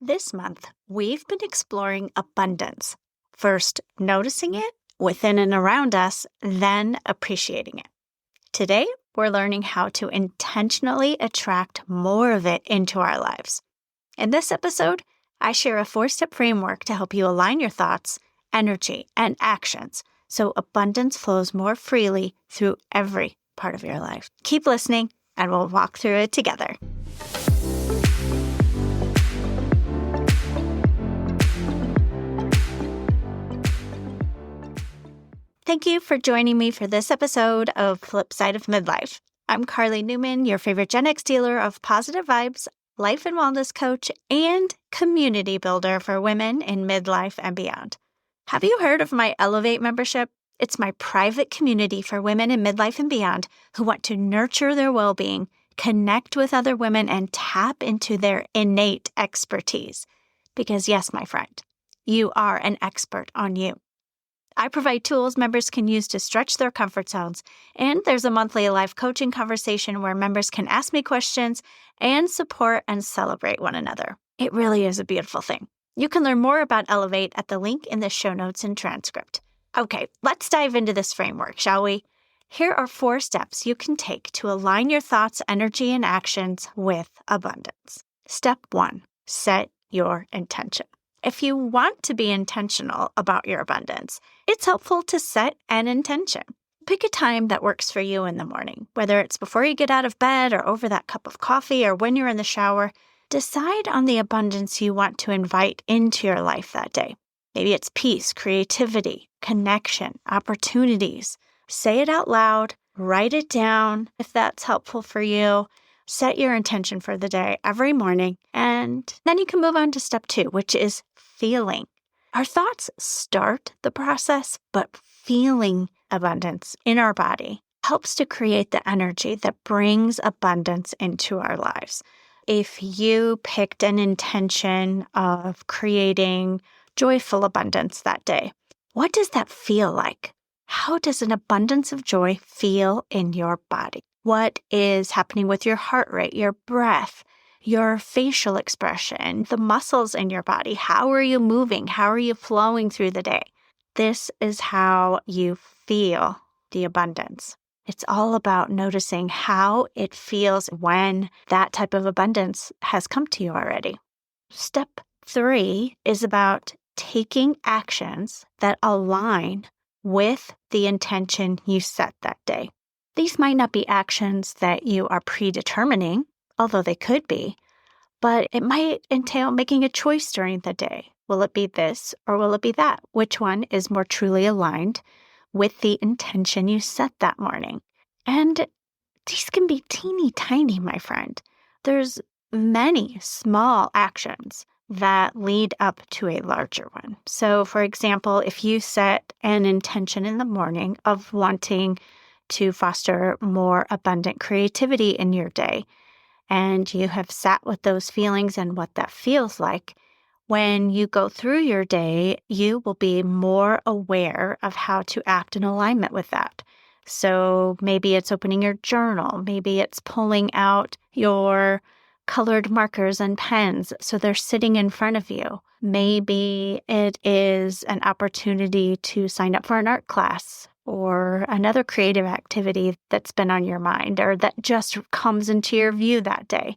This month, we've been exploring abundance. First, noticing it within and around us, then appreciating it. Today, we're learning how to intentionally attract more of it into our lives. In this episode, I share a 4-step framework to help you align your thoughts, energy, and actions so abundance flows more freely through every part of your life. Keep listening, and we'll walk through it together. Thank you for joining me for this episode of Flipside of Midlife. I'm Karli Newman, your favorite Gen X dealer of positive vibes, life and wellness coach, and community builder for women in midlife and beyond. Have you heard of my Elevate membership? It's my private community for women in midlife and beyond who want to nurture their well-being, connect with other women, and tap into their innate expertise. Because yes, my friend, you are an expert on you. I provide tools members can use to stretch their comfort zones, and there's a monthly live coaching conversation where members can ask me questions and support and celebrate one another. It really is a beautiful thing. You can learn more about Elevate at the link in the show notes and transcript. Okay, let's dive into this framework, shall we? Here are 4 steps you can take to align your thoughts, energy, and actions with abundance. Step 1, set your intention. If you want to be intentional about your abundance, it's helpful to set an intention. Pick a time that works for you in the morning, whether it's before you get out of bed or over that cup of coffee or when you're in the shower. Decide on the abundance you want to invite into your life that day. Maybe it's peace, creativity, connection, opportunities. Say it out loud, write it down if that's helpful for you. Set your intention for the day every morning, and then you can move on to step 2, which is feeling. Our thoughts start the process, but feeling abundance in our body helps to create the energy that brings abundance into our lives. If you picked an intention of creating joyful abundance that day, what does that feel like? How does an abundance of joy feel in your body? What is happening with your heart rate, your breath, your facial expression, the muscles in your body? How are you moving? How are you flowing through the day? This is how you feel the abundance. It's all about noticing how it feels when that type of abundance has come to you already. Step 3 is about taking actions that align with the intention you set that day. These might not be actions that you are predetermining, although they could be, but it might entail making a choice during the day. Will it be this or will it be that? Which one is more truly aligned with the intention you set that morning? And these can be teeny tiny, my friend. There's many small actions that lead up to a larger one. So, for example, if you set an intention in the morning of wanting to foster more abundant creativity in your day, and you have sat with those feelings and what that feels like, when you go through your day, you will be more aware of how to act in alignment with that. So maybe it's opening your journal, maybe it's pulling out your colored markers and pens so they're sitting in front of you. Maybe it is an opportunity to sign up for an art class or another creative activity that's been on your mind or that just comes into your view that day.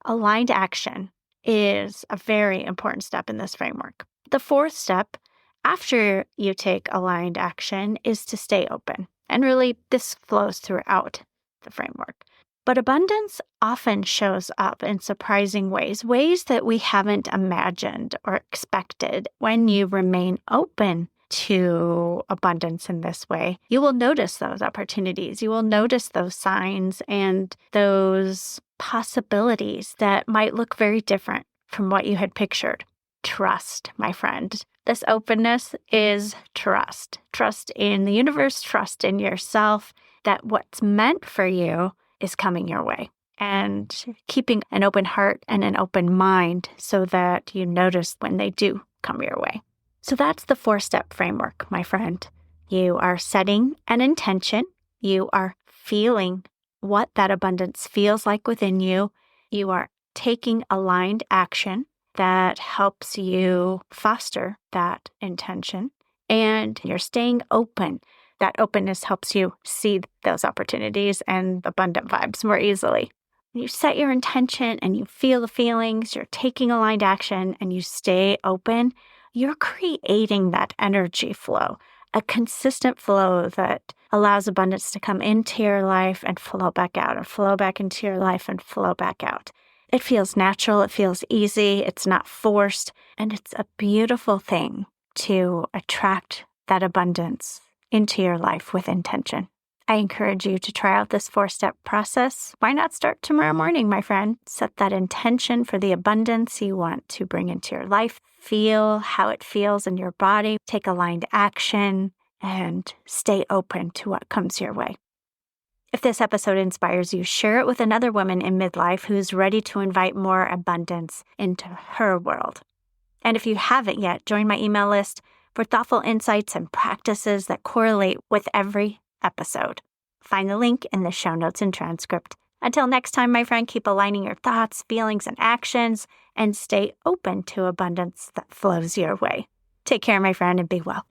Aligned action is a very important step in this framework. The 4th step, after you take aligned action, is to stay open. And really, this flows throughout the framework. But abundance often shows up in surprising ways that we haven't imagined or expected. When you remain open to abundance in this way, you will notice those opportunities. You will notice those signs and those possibilities that might look very different from what you had pictured. Trust, my friend. This openness is trust. Trust in the universe, trust in yourself, that what's meant for you is coming your way. And keeping an open heart and an open mind so that you notice when they do come your way. So that's the 4-step framework, my friend. You are setting an intention. You are feeling what that abundance feels like within you. You are taking aligned action that helps you foster that intention, and you're staying open. That openness helps you see those opportunities and abundant vibes more easily. When you set your intention and you feel the feelings, you're taking aligned action, and you stay open, you're creating that energy flow, a consistent flow that allows abundance to come into your life and flow back out, or flow back into your life and flow back out. It feels natural, it feels easy, it's not forced, and it's a beautiful thing to attract that abundance into your life with intention. I encourage you to try out this 4-step process. Why not start tomorrow morning, my friend? Set that intention for the abundance you want to bring into your life. Feel how it feels in your body. Take aligned action and stay open to what comes your way. If this episode inspires you, share it with another woman in midlife who's ready to invite more abundance into her world. And if you haven't yet, join my email list for thoughtful insights and practices that correlate with every episode. Find the link in the show notes and transcript. Until next time, my friend, keep aligning your thoughts, feelings, and actions, and stay open to abundance that flows your way. Take care, my friend, and be well.